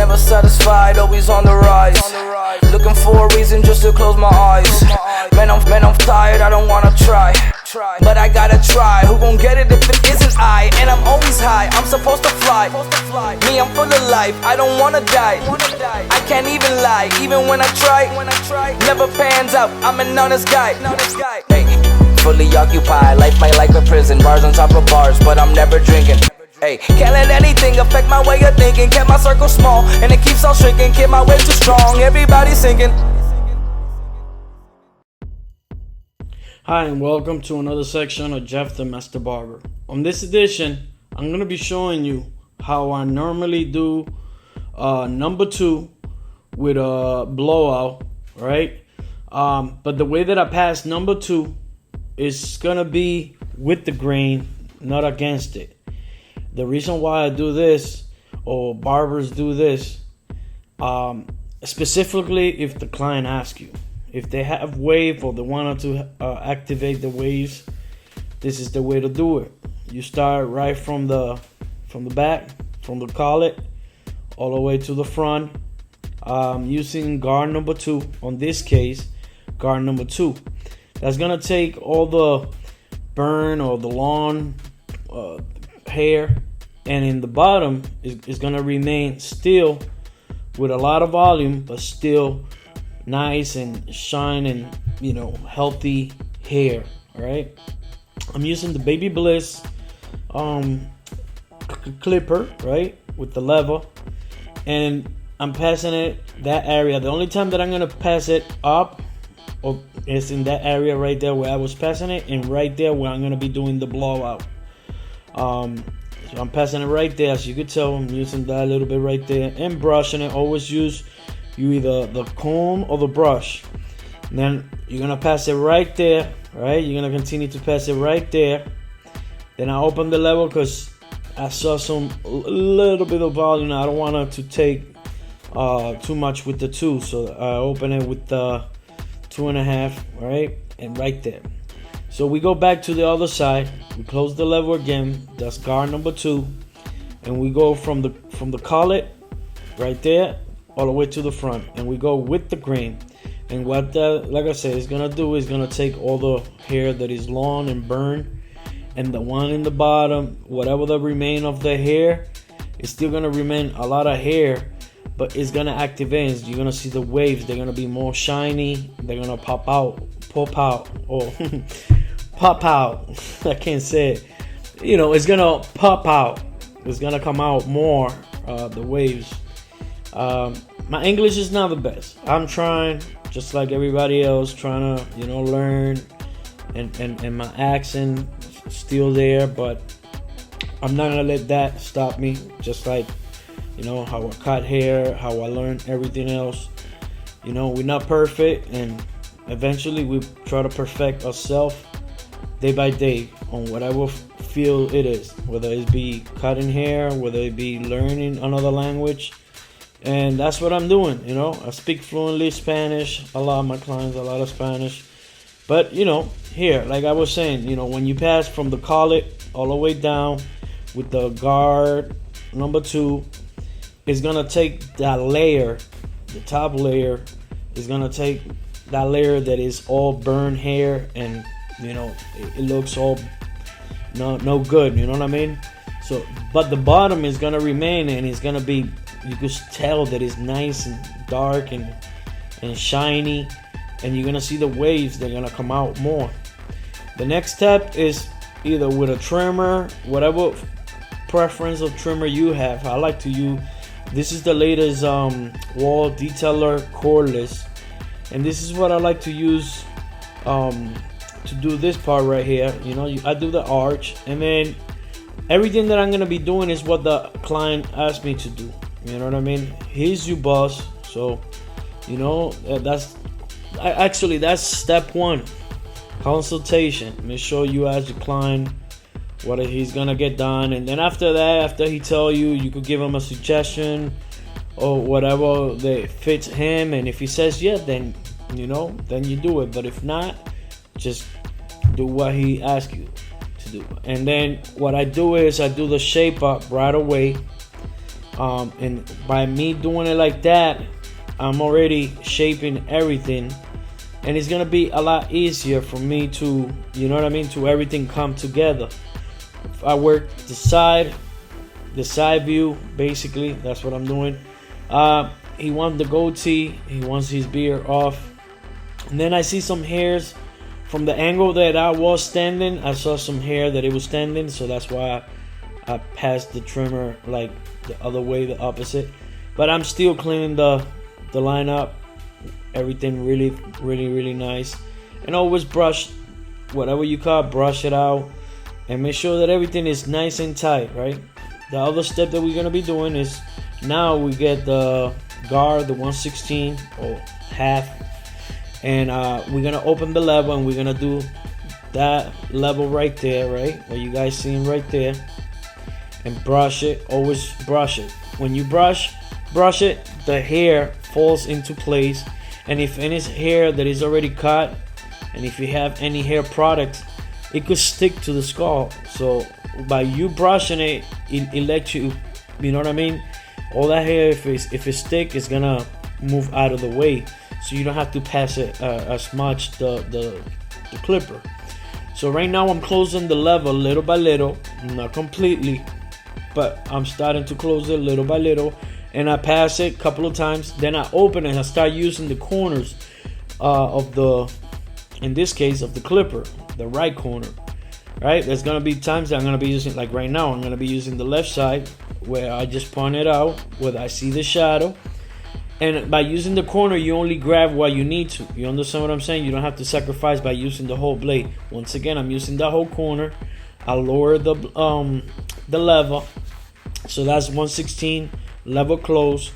never satisfied, always on the rise. Looking for a reason just to close my eyes. Man, I'm tired, I don't wanna try. But I gotta try, who gon' get it if it isn't I? And I'm always high, I'm supposed to fly. Me, I'm full of life, I don't wanna die. I can't even lie, even when I try. Never pans out, I'm an honest guy. Hey, fully occupied, life might like a prison. Bars on top of bars, but I'm never drinking. Hey, can't let anything affect my way of thinking. Kept my circle small, and it keeps on shrinking. Keep my way too strong, everybody's sinking. Hi and welcome to another section of Jeff the Master Barber. On this edition, I'm going to be showing you how I normally do number 2 with a blowout, right? But the way that I pass number 2 is going to be with the grain, not against it. The reason why I do this, or barbers do this, specifically if the client asks you. If they have wave or they want to activate the waves, this is the way to do it. You start right from the back, from the collet, all the way to the front, using guard number 2. On this case, guard number 2. That's gonna take all the burn or the lawn hair, and in the bottom is gonna remain still with a lot of volume, but still nice and shine and healthy hair. All right, I'm using the Baby Bliss clipper, right, with the lever, and I'm passing it that area. The only time that I'm gonna pass it up is in that area right there where I was passing it, and right there where I'm gonna be doing the blowout. So I'm passing it right there, as you could tell. I'm using that a little bit right there and brushing it. Always use either the comb or the brush. And then you're gonna pass it right there, right? You're gonna continue to pass it right there. Then I open the level because I saw a little bit of volume. I don't want it to take too much with the 2, so I open it with the 2.5, right? And right there. So we go back to the other side. We close the lever again. That's guard number 2, and we go from the collet right there all the way to the front, and we go with the grain. And what that, like I said, is gonna do is gonna take all the hair that is long and burned, and the one in the bottom, whatever the remain of the hair, it's still gonna remain a lot of hair, but it's gonna activate. You're gonna see the waves. They're gonna be more shiny. They're gonna pop out, or pop out. I can't say it. It's gonna pop out. It's gonna come out more, the waves. My English is not the best. I'm trying, just like everybody else, trying to learn, and my accent still there, but I'm not gonna let that stop me. Just like how I cut hair, how I learn everything else. We're not perfect, and eventually we try to perfect ourselves day by day on whatever field it is, whether it be cutting hair, whether it be learning another language. And that's what I'm doing. I speak fluently Spanish. A lot of my clients, a lot of Spanish. But here, like I was saying, when you pass from the collet all the way down with the guard number 2, it's gonna take that layer, the top layer is gonna take that layer that is all burned hair, and it looks all no good. You know what I mean? So, but the bottom is gonna remain, and it's gonna be, you can tell that it's nice and dark and shiny, and you're gonna see the waves. They're gonna come out more. The next step is either with a trimmer, whatever preference of trimmer you have. I like to use, this is the latest wall detailer cordless, and this is what I like to use to do this part right here. I do the arch, and then everything that I'm gonna be doing is what the client asked me to do. You know what I mean? He's your boss, so that's step 1. Consultation. Make sure you ask your client what he's gonna get done, and then after that, after he tell you, you could give him a suggestion or whatever that fits him, and if he says yeah, then then you do it. But if not, just do what he asks you to do. And then what I do is I do the shape up right away, And by me doing it like that, I'm already shaping everything, and it's gonna be a lot easier for me to, you know what I mean, to everything come together. If I work the side view, basically that's what I'm doing. He wants the goatee, he wants his beard off, and then I see some hairs from the angle that I was standing. I saw some hair that it was standing, so that's why I passed the trimmer like the other way, the opposite. But I'm still cleaning the line up, everything really nice. And always brush, whatever you cut, brush it out and make sure that everything is nice and tight, right? The other step that we're gonna be doing is, now we get the guard, the 1/16 or half, and we're gonna open the level, and we're gonna do that level right there, right, what you guys seeing right there, and brush it. Always brush it. When you brush it, the hair falls into place. And if any hair that is already cut, and if you have any hair product, it could stick to the skull. So by you brushing it, it lets you, you know what I mean, all that hair, if it stick, is gonna move out of the way, so you don't have to pass it as much the clipper. So right now I'm closing the level little by little, not completely, but I'm starting to close it little by little, and I pass it a couple of times, then I open it and I start using the corners of the, in this case, of the clipper, the right corner, right? There's gonna be times that I'm gonna be using, like right now, I'm gonna be using the left side, where I just point it out, where I see the shadow. And by using the corner, you only grab what you need to. You understand what I'm saying? You don't have to sacrifice by using the whole blade. Once again, I'm using the whole corner. I lower the level, so that's 1/16 level close,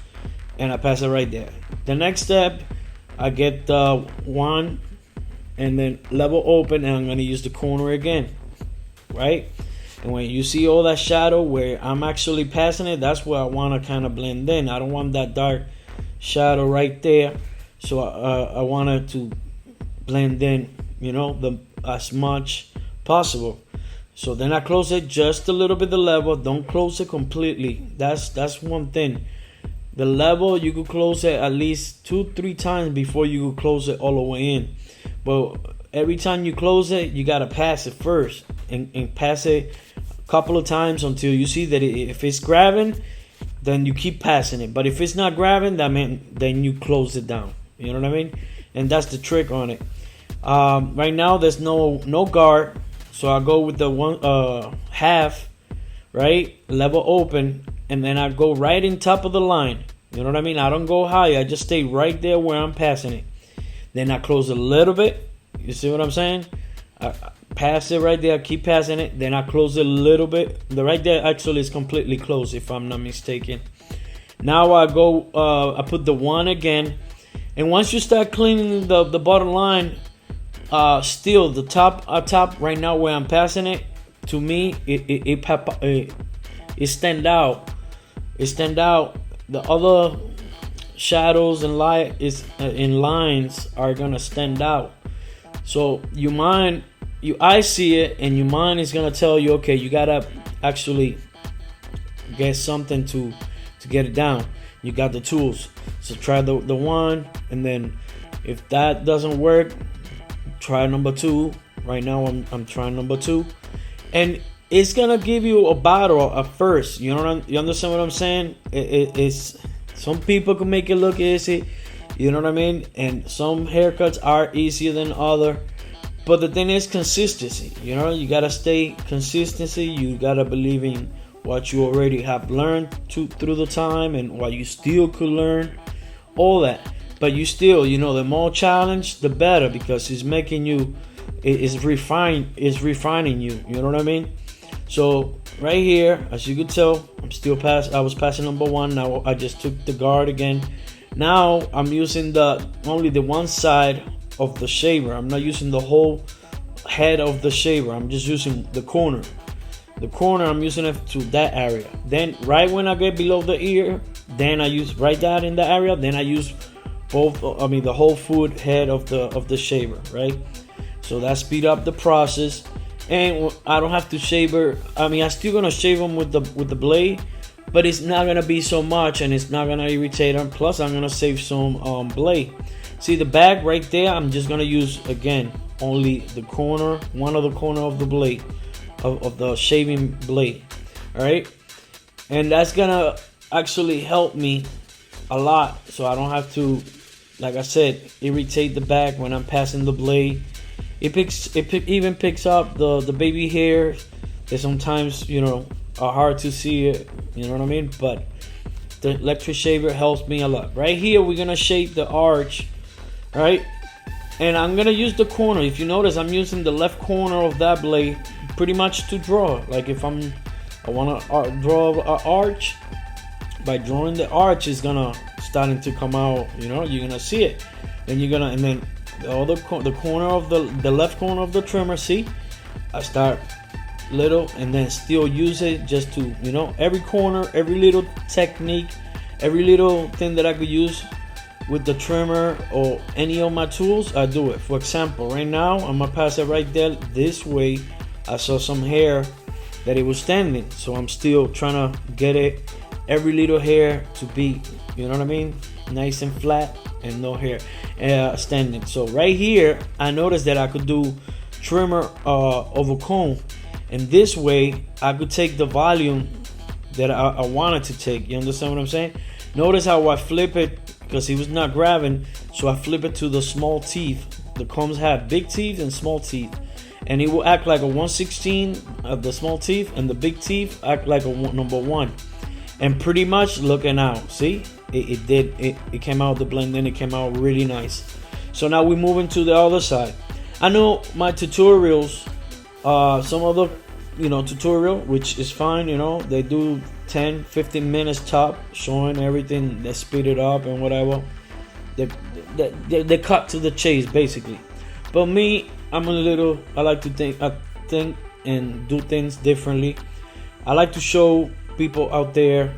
and I pass it right there. The next step, I get the one, and then level open, and I'm gonna use the corner again, right? And when you see all that shadow where I'm actually passing it, that's where I want to kind of blend in. I don't want that dark shadow right there, so I want it to blend in, you know, as much possible. So then I close it just a little bit, the level. Don't close it completely. That's one thing. The level, you could close it at least 2-3 times before you could close it all the way in. But every time you close it, you gotta pass it first, and pass it a couple of times until you see that if it's grabbing, then you keep passing it. But if it's not grabbing, then you close it down. You know what I mean? And that's the trick on it. Right now there's no guard, so I go with the one half, right, level open, and then I go right in top of the line. You know what I mean? I don't go high. I just stay right there where I'm passing it. Then I close a little bit. You see what I'm saying? I pass it right there, keep passing it, then I close it a little bit. The right there actually is completely closed, if I'm not mistaken. Now I go, I put the one again, and once you start cleaning the bottom line, still the top right now where I'm passing it, to me it stand out. It stand out. The other shadows and light is in lines are gonna stand out. So I see it, and your mind is gonna tell you, okay, you gotta actually get something to get it down. You got the tools, so try the one, and then if that doesn't work, try number 2. Right now I'm trying number 2, and it's gonna give you a battle at first. You understand what I'm saying? It's some people can make it look easy, you know what I mean, and some haircuts are easier than other. But the thing is consistency. You know, you gotta stay consistency. You gotta believe in what you already have learned through the time, and what you still could learn, all that. But you still, you know, the more challenge, the better, because it's making you, it's refining you. You know what I mean? So right here, as you could tell, I was passing number 1. Now I just took the guard again. Now I'm using only the one side of the shaver. I'm not using the whole head of the shaver. I'm just using the corner. The corner, I'm using it to that area. Then right when I get below the ear, then I use right that in the area. Then I use the whole foot head of the shaver, right? So that speed up the process, and I don't have to shave her. I mean, I'm still gonna shave them with the blade, but it's not gonna be so much, and it's not gonna irritate them. Plus I'm gonna save some blade. See the back right there, I'm just gonna use again only the corner, one of the corner of the blade, of the shaving blade. All right, and that's gonna actually help me a lot, so I don't have to, like I said, irritate the back when I'm passing the blade. It even picks up the baby hairs that sometimes, you know, are hard to see it, you know what I mean? But the electric shaver helps me a lot. Right here we're gonna shape the arch, right? And I'm gonna use the corner. If you notice, I'm using the left corner of that blade pretty much to draw. Like if I wanna draw an arch, by drawing the arch is gonna starting to come out, you know, you're gonna see it. Then you're gonna, and then the corner of the left corner of the trimmer, see, I start little and then still use it just to, you know, every corner, every little technique, every little thing that I could use with the trimmer or any of my tools, I do it. For example, right now I'm gonna pass it right there this way. I saw some hair that it was standing, so I'm still trying to get it, every little hair to be, you know what I mean, nice and flat and no hair standing. So right here I noticed that I could do trimmer over comb, and this way I could take the volume that I wanted to take. You understand what I'm saying? Notice how I flip it, because he was not grabbing, so I flip it to the small teeth. The combs have big teeth and small teeth, and it will act like a 1/16 of the small teeth, and the big teeth act like a number 1. And pretty much looking out, see, it came out the blend, and it came out really nice. So now we're moving to the other side. I know my tutorials, some other, you know, tutorial, which is fine, you know, they do 10-15 minutes top, showing everything. They speed it up and whatever. They cut to the chase basically. But me, I'm a little, I like to think and do things differently. I like to show people out there,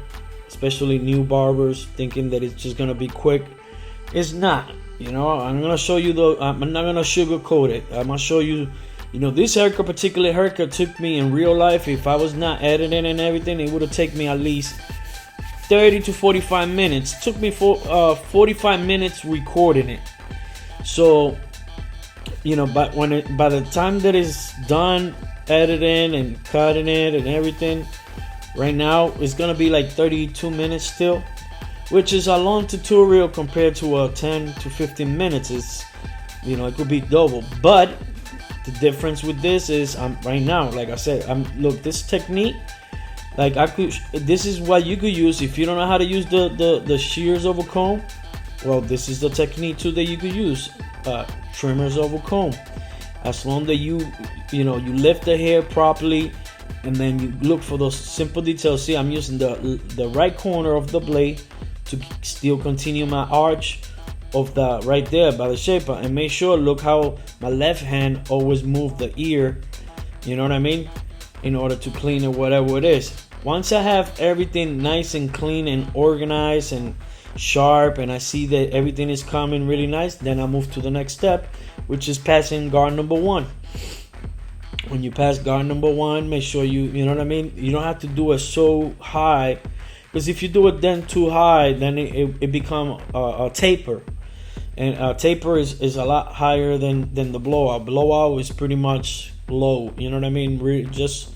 especially new barbers, thinking that it's just gonna be quick. It's not, you know. I'm gonna show you I'm not gonna sugarcoat it. I'm gonna show you, you know, this particular haircut took me in real life, if I was not editing and everything, it would have taken me at least 30 to 45 minutes. It took me 45 minutes recording it. So, you know, but by the time that it's done editing and cutting it and everything, right now it's gonna be like 32 minutes still, which is a long tutorial compared to a 10 to 15 minutes. It's, you know, it could be double. But the difference with this is, right now, like I said, look, this technique, like this is what you could use if you don't know how to use the shears over comb. Well, this is the technique too that you could use, trimmers over comb. As long as you lift the hair properly, and then you look for those simple details. See, I'm using the right corner of the blade to still continue my arch of the right there by the shaper, and make sure, look how my left hand always move the ear, you know what I mean, in order to clean it, whatever it is. Once I have everything nice and clean and organized and sharp, and I see that everything is coming really nice, then I move to the next step, which is passing guard number 1. When you pass guard number 1, make sure you know what I mean, you don't have to do it so high, because if you do it then too high, then it become a taper, and a taper is a lot higher than the blowout. Blowout is pretty much low, you know what I mean, just,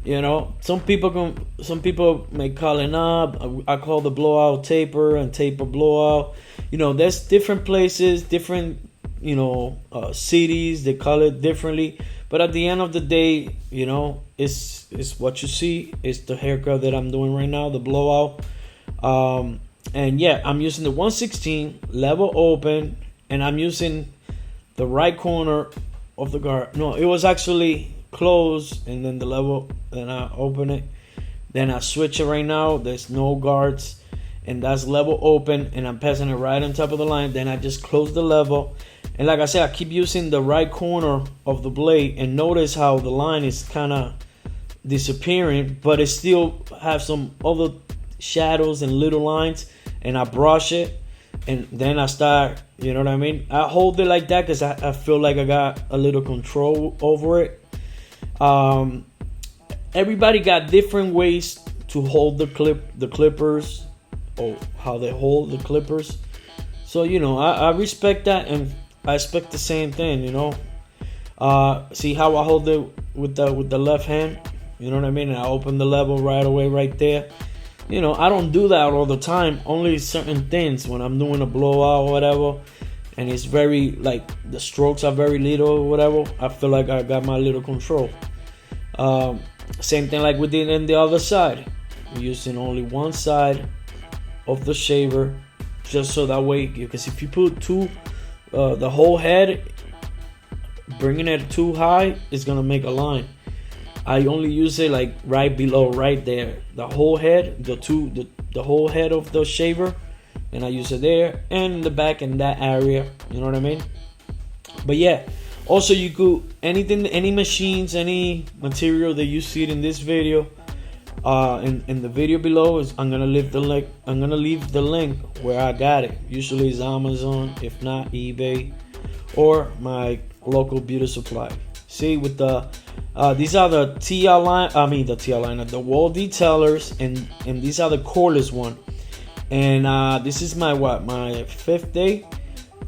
you know, some people may call it up. I call the blowout taper and taper blowout. You know, there's different places, different, you know, cities, they call it differently. But at the end of the day, you know, it's what you see. It's the haircut that I'm doing right now, the blowout. And yeah, I'm using the 1/16 level open, and I'm using the right corner of the guard. No, it was actually closed, and then the level, then I open it, then I switch it. Right now there's no guards, and that's level open, and I'm passing it right on top of the line. Then I just close the level, and like I said, I keep using the right corner of the blade, and notice how the line is kind of disappearing, but it still have some other shadows and little lines, and I brush it, and then I start, you know what I mean, I hold it like that because I feel like I got a little control over it. Everybody got different ways to hold the clippers, or how they hold the clippers. So I respect that, and I expect the same thing. See how I hold it with the left hand. You know what I mean? And I open the level right away, right there. I don't do that all the time. Only certain things, when I'm doing a blowout or whatever, and it's very, like, the strokes are very little or whatever, I feel like I got my little control. Same thing like we did in the other side. We're using only one side of the shaver, just so that way, because if you put the whole head, bringing it too high, it's gonna make a line. I only use it like right below, right there, the whole head, the whole head of the shaver, and I use it there and the back in that area. You know what I mean? But yeah, also you could any machines, any material that you see in this video, in the video below, I'm gonna leave the link. I'm gonna leave the link where I got it. Usually it's Amazon, if not eBay, or my local beauty supply. See, with the these are the TL line. The wall detailers, and these are the cordless one. And this is my 5th day,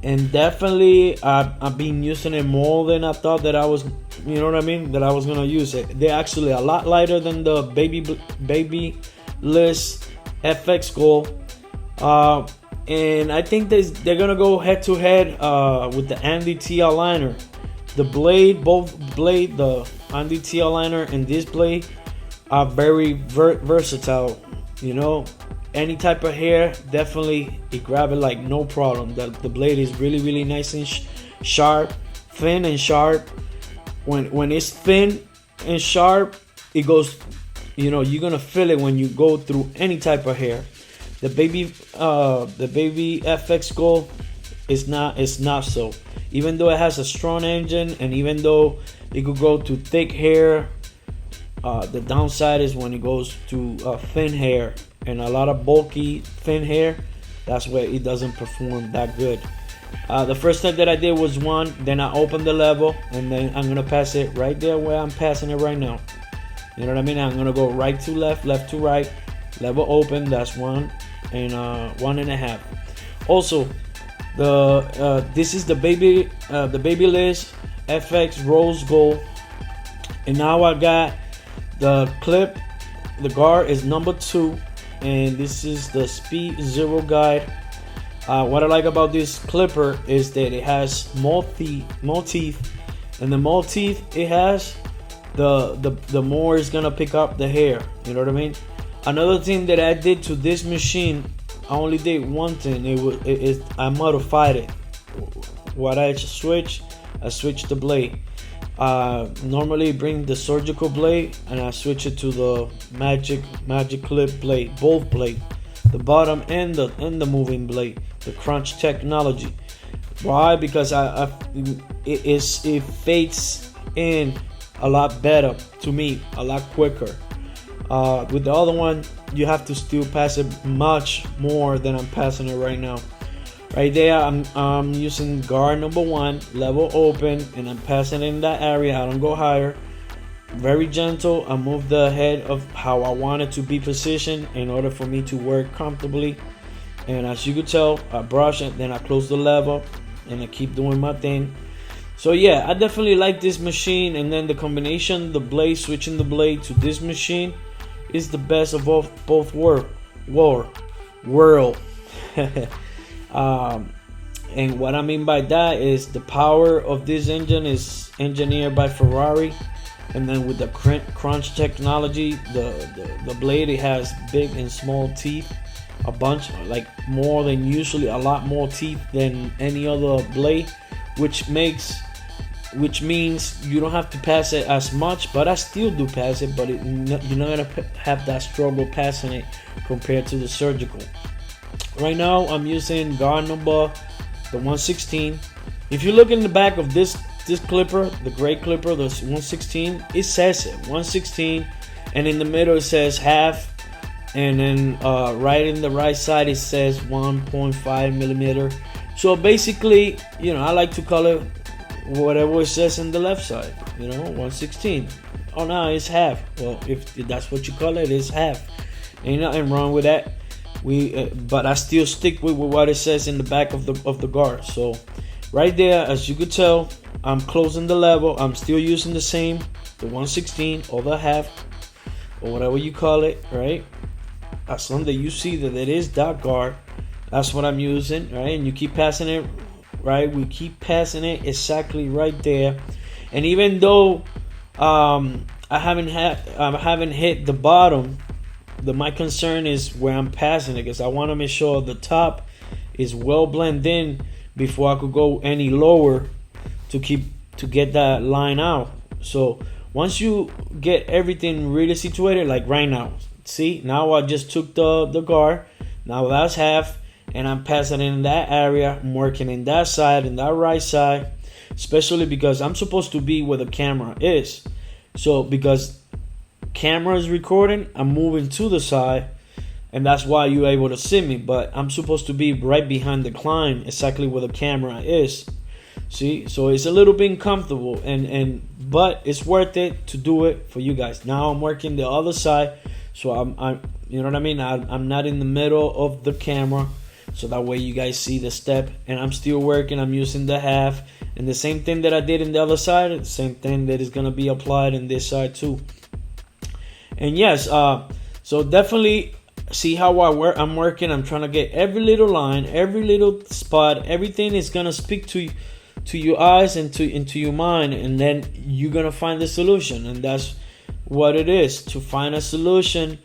and definitely I've been using it more than I thought that I was. You know what I mean? That I was gonna use it. They're actually a lot lighter than the Babyliss FX Gold. And I think they're gonna go head to head with the Andy TL liner. The blade, both blade, the Andy TL liner and this blade are very versatile. Any type of hair, definitely it grab it like no problem. The blade is really nice and sharp, thin and sharp. When it's thin and sharp, it goes. You're gonna feel it when you go through any type of hair. The baby FX Gold is not so. Even though it has a strong engine, and even though it could go to thick hair, the downside is when it goes to thin hair and a lot of bulky thin hair. That's where it doesn't perform that good. The first step that I did was one, then I opened the level, and then I'm gonna pass it right there where I'm passing it right now. You know what I mean? I'm gonna go right to left, left to right, level open. That's 1 and 1.5. Also, this is the Babyliss FX Rose Gold, and now I got the clip. The guard is number 2, and this is the Speed Zero guide. What I like about this clipper is that it has more teeth, and the more teeth it has, the more it's gonna pick up the hair. You know what I mean? Another thing that I did to this machine, I only did one thing. I modified it. What I switched the blade. Normally bring the surgical blade, and I switch it to the magic clip blade, both blade, the bottom and the moving blade, the crunch technology. Why? Because it fades in a lot better to me, a lot quicker. With the other one, you have to still pass it much more than I'm passing it right now. Right there, I'm using guard number 1, level open, and I'm passing in that area. I don't go higher. Very gentle. I move the head of how I want it to be positioned in order for me to work comfortably. And as you could tell, I brush it, then I close the level, and I keep doing my thing. So yeah, I definitely like this machine, and then the combination, the blade, switching the blade to this machine, is the best of both world. And what I mean by that is the power of this engine is engineered by Ferrari, and then with the crunch technology, the blade, it has big and small teeth, a bunch, like more than usually, a lot more teeth than any other blade, which means you don't have to pass it as much. But I still do pass it, but you're not gonna have that struggle passing it compared to the surgical. Right now I'm using guard number the 116. If you look in the back of this clipper, the gray clipper, the 116, it says it 116, and in the middle it says half, and then right in the right side it says 1.5 millimeter. So basically, I like to call it whatever it says in the left side, 116. Oh no, it's half. Well, if that's what you call it, it's half. Ain't nothing wrong with that. But I still stick with what it says in the back of the guard. So right there, as you could tell, I'm closing the level. I'm still using the same, the 1/16 or the half, or whatever you call it, right? As long as you see that it is dot guard, that's what I'm using, right? And you keep passing it, right? We keep passing it exactly right there. And even though I haven't hit the bottom, my concern is where I'm passing it, because I want to make sure the top is well blended in before I could go any lower to get that line out. So once you get everything really situated, like right now, see, now I just took the guard, now that's half, and I'm passing in that area. I'm working in that side and that right side, especially because I'm supposed to be where the camera is. So because camera is recording, I'm moving to the side, and that's why you're able to see me. But I'm supposed to be right behind the client, exactly where the camera is. See, so it's a little bit uncomfortable, but it's worth it to do it for you guys. Now I'm working the other side, so I'm you know what I mean. I'm not in the middle of the camera, so that way you guys see the step. And I'm still working. I'm using the half, and the same thing that I did in the other side, the same thing that is gonna be applied in this side too. And yes, so definitely see how I'm working. I'm trying to get every little line, every little spot, everything is gonna speak to your eyes and into your mind, and then you're gonna find the solution. And that's what it is, to find a solution.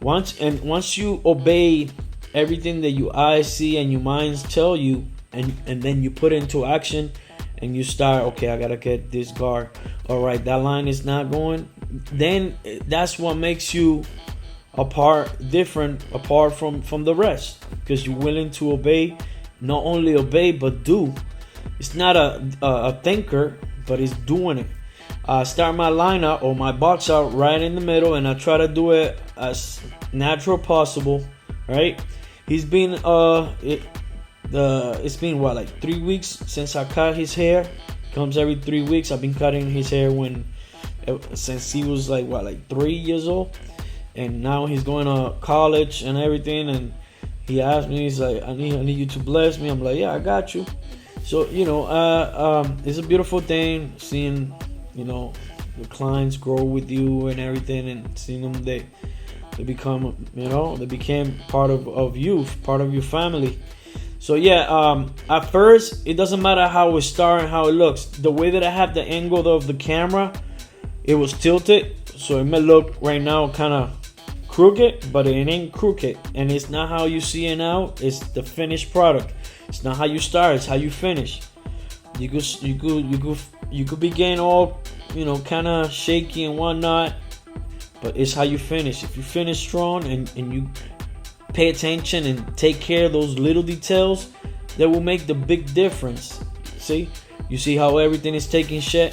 Once you obey everything that your eyes see and your minds tell you, and then you put it into action, and you start, okay, I gotta get this guard, all right, that line is not going, then that's what makes you different apart from the rest, because you're willing to obey, not only obey but do. It's not a thinker, but it's doing it. Start my lineup or my box out right in the middle, and I try to do it as natural possible, right? It's been what, like 3 weeks since I cut his hair. Comes every 3 weeks. I've been cutting his hair since he was like 3 years old, and now he's going to college and everything. And he asked me, he's like, I need you to bless me. I'm like, yeah, I got you. So it's a beautiful thing seeing the clients grow with you and everything, and seeing them they become they became part of you, part of your family. So yeah, at first it doesn't matter how it starts and how it looks. The way that I have the angle of the camera, it was tilted, so it may look right now kind of crooked, but it ain't crooked, and it's not how you see it now. It's the finished product. It's not how you start, it's how you finish. You could begin all kind of shaky and whatnot, but it's how you finish. If you finish strong and you pay attention and take care of those little details, that will make the big difference. See, you see how everything is taking shape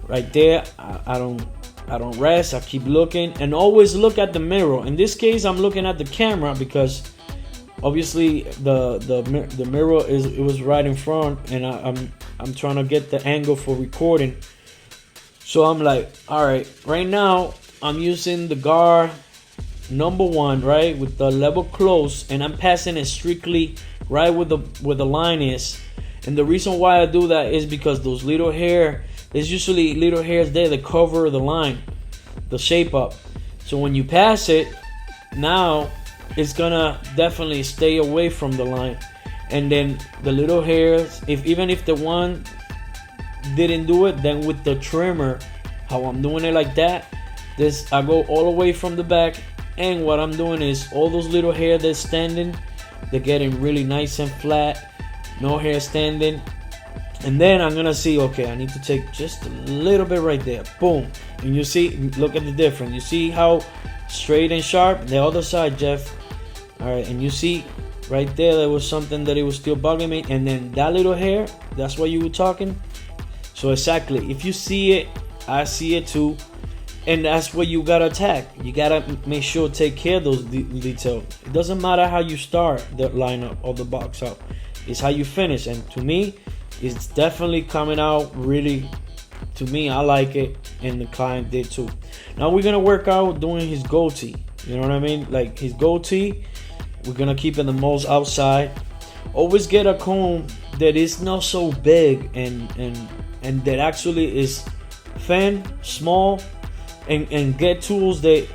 right there. I don't rest. I keep looking, and always look at the mirror. In this case, I'm looking at the camera because obviously the mirror was right in front, and I'm trying to get the angle for recording. So I'm like, all right, right now I'm using the guard number 1, right, with the level close, and I'm passing it strictly right where the line is. And the reason why I do that is because those little hair, there's usually little hairs there that cover the line, the shape up. So when you pass it, now it's gonna definitely stay away from the line. And then the little hairs, even if the one didn't do it, then with the trimmer, how I'm doing it like that, I go all the way from the back, and what I'm doing is all those little hair that's standing, they're getting really nice and flat, no hair standing. And then I'm gonna see, okay, I need to take just a little bit right there, boom. And you see, look at the difference. You see how straight and sharp? The other side, Jeff. All right, and you see right there was something that it was still bugging me. And then that little hair, that's what you were talking. So exactly, if you see it, I see it too, and that's what you gotta attack. You gotta make sure to take care of those details. It doesn't matter how you start the lineup or the box out, it's how you finish. And to me, it's definitely coming out really, to me, I like it. and the client did too. Now we're gonna work out doing his goatee. You know what I mean? Like his goatee, we're gonna keep it the most outside. Always get a comb that is not so big and that actually is thin, small, and get tools that,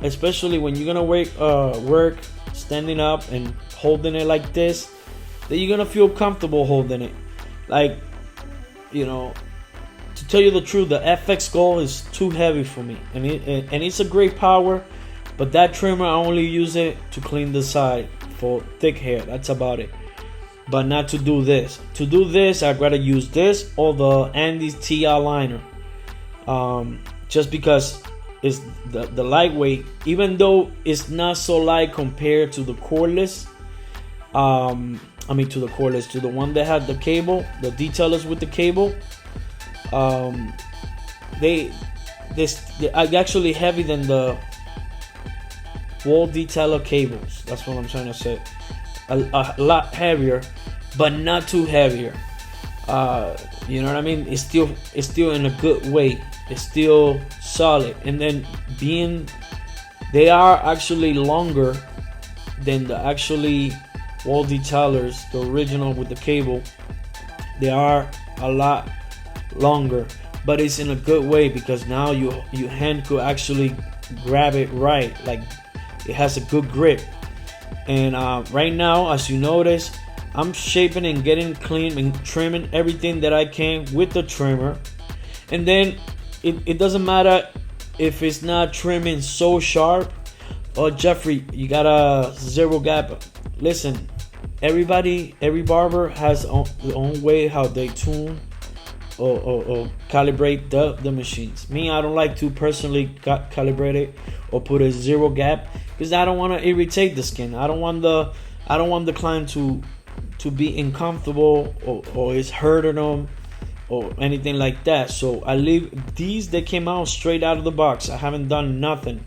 especially when you're gonna work standing up and holding it like this, that you're gonna feel comfortable holding it. Like, you know, to tell you the truth, the FX Gold is too heavy for me, and it's a great power, but that trimmer I only use it to clean the side for thick hair. That's about it. But not to do this. To do this, I'd rather use this or the Andy's TR liner. Just because it's the lightweight, even though it's not so light compared to the cordless. To the cordless, to the one that had the cable, the detailers with the cable. They are actually heavy than the wall detailer cables. That's what I'm trying to say. A lot heavier, but not too heavier. You know what I mean? It's still in a good way. It's still solid. And then they are actually longer than the actually wall detailers, the original with the cable. They are a lot longer, but it's in a good way because now your hand could actually grab it right. Like it has a good grip. And right now, as you notice, I'm shaping and getting clean and trimming everything that I can with the trimmer. And then it doesn't matter if it's not trimming so sharp. Oh, Jeffrey, you got a zero gap. Listen, every barber has their own way how they tune or calibrate the machines. Me, I don't like to personally calibrate it or put a zero gap because I don't want to irritate the skin. I don't want the client to be uncomfortable or it's hurting them or anything like that. So I leave these. They came out straight out of the box. I haven't done nothing,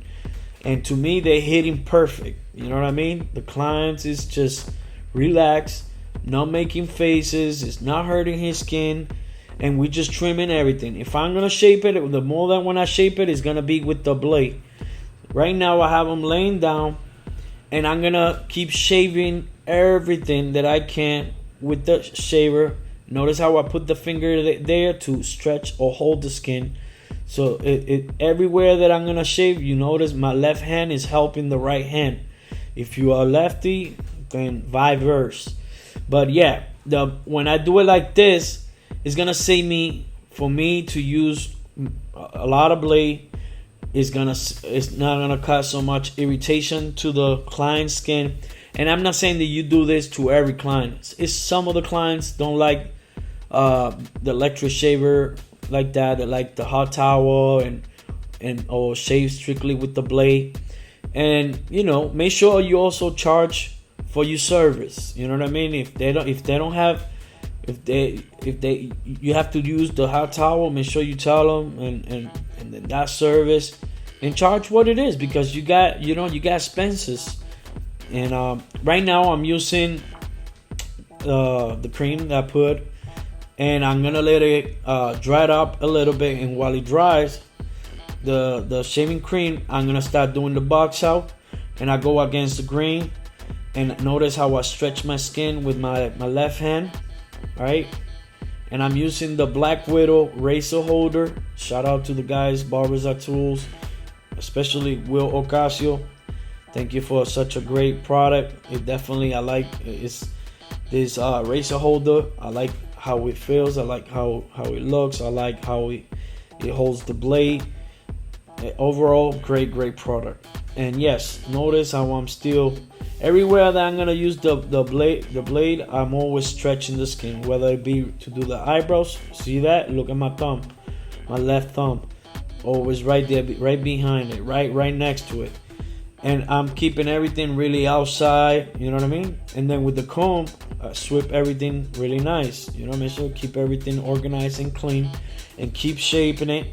and to me they're hitting perfect. You know what I mean? The client is just relaxed, not making faces. It's not hurting his skin. And we just trimming everything. If I'm gonna shape it, the more that when I shape it is gonna be with the blade. Right now I have them laying down, and I'm gonna keep shaving everything that I can with the shaver. Notice how I put the finger there to stretch or hold the skin. So it everywhere that I'm gonna shave, you notice my left hand is helping the right hand. If you are lefty, then vice versa. But yeah, when I do it like this, it's gonna save me for me to use a lot of blade. It's not gonna cause so much irritation to the client's skin. And I'm not saying that you do this to every client. It's some of the clients don't like the electric shaver like that. They like the hot towel or shave strictly with the blade. And you know, make sure you also charge for your service. You know what I mean? If you have to use the hot towel, make sure you tell them and then that service and charge what it is, because you got expenses. And right now I'm using the cream that I put, and I'm gonna let it dry up a little bit, and while it dries, the shaving cream, I'm gonna start doing the box out, and I go against the grain. And notice how I stretch my skin with my left hand. Alright, and I'm using the Black Widow razor holder. Shout out to the guys, Barbers Are Tools, especially Will Ocasio. Thank you for such a great product. It definitely, I like this razor holder. I like how it feels. I like how it looks. I like how it holds the blade. Overall, great product. And yes, notice how I'm still, everywhere that I'm gonna use the blade, I'm always stretching the skin, whether it be to do the eyebrows. See that? Look at my thumb, my left thumb, always right there, right behind it, right next to it. And I'm keeping everything really outside, you know what I mean? And then with the comb, I sweep everything really nice, you know what I mean? So keep everything organized and clean, and keep shaping it.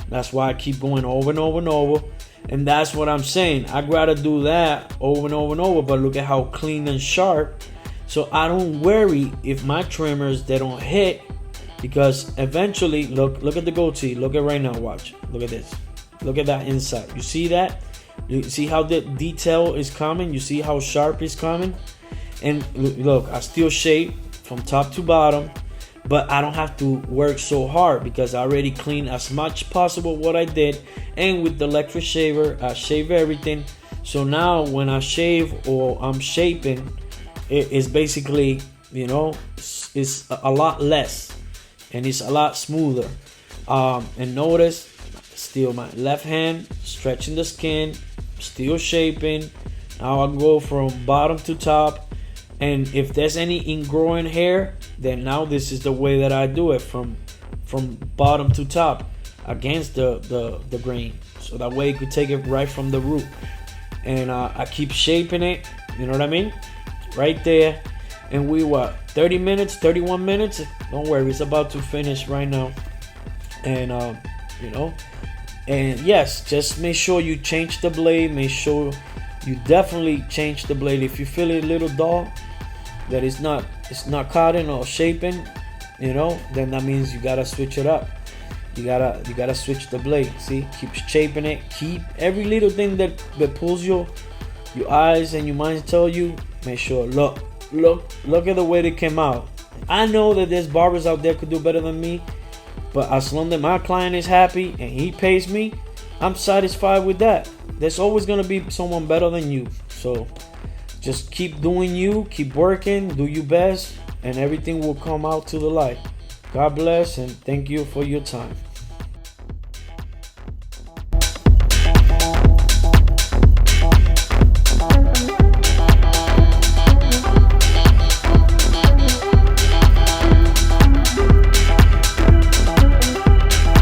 That's why I keep going over and over and over. And that's what I'm saying. I'd rather do that over and over and over, but look at how clean and sharp. So I don't worry if my trimmers, they don't hit because eventually, look at the goatee. Look at right now. Watch. Look at this. Look at that inside. You see that? You see how the detail is coming? You see how sharp it's coming? And look, I still shape from top to bottom, but I don't have to work so hard because I already cleaned as much possible what I did. And with the electric shaver, I shave everything. So now when I shave or I'm shaping, it's basically, you know, it's a lot less and it's a lot smoother. And notice, still my left hand stretching the skin, still shaping. Now I go from bottom to top. And if there's any ingrowing hair, then now this is the way that I do it, from bottom to top against the grain. So that way you could take it right from the root. And I keep shaping it, you know what I mean? Right there. And we 30 minutes, 31 minutes. Don't worry, it's about to finish right now. And you know, and yes, just make sure you change the blade. Make sure you definitely change the blade. If you feel it a little dull, that it's not cutting or shaping, you know, then that means you gotta switch it up. You gotta switch the blade. See, keep shaping it. Keep every little thing that pulls your eyes and your mind tell you. Make sure. Look at the way they came out. I know that there's barbers out there could do better than me, but as long as my client is happy and he pays me, I'm satisfied with that. There's always gonna be someone better than you. So just keep doing you, keep working, do your best, and everything will come out to the light. God bless, and thank you for your time.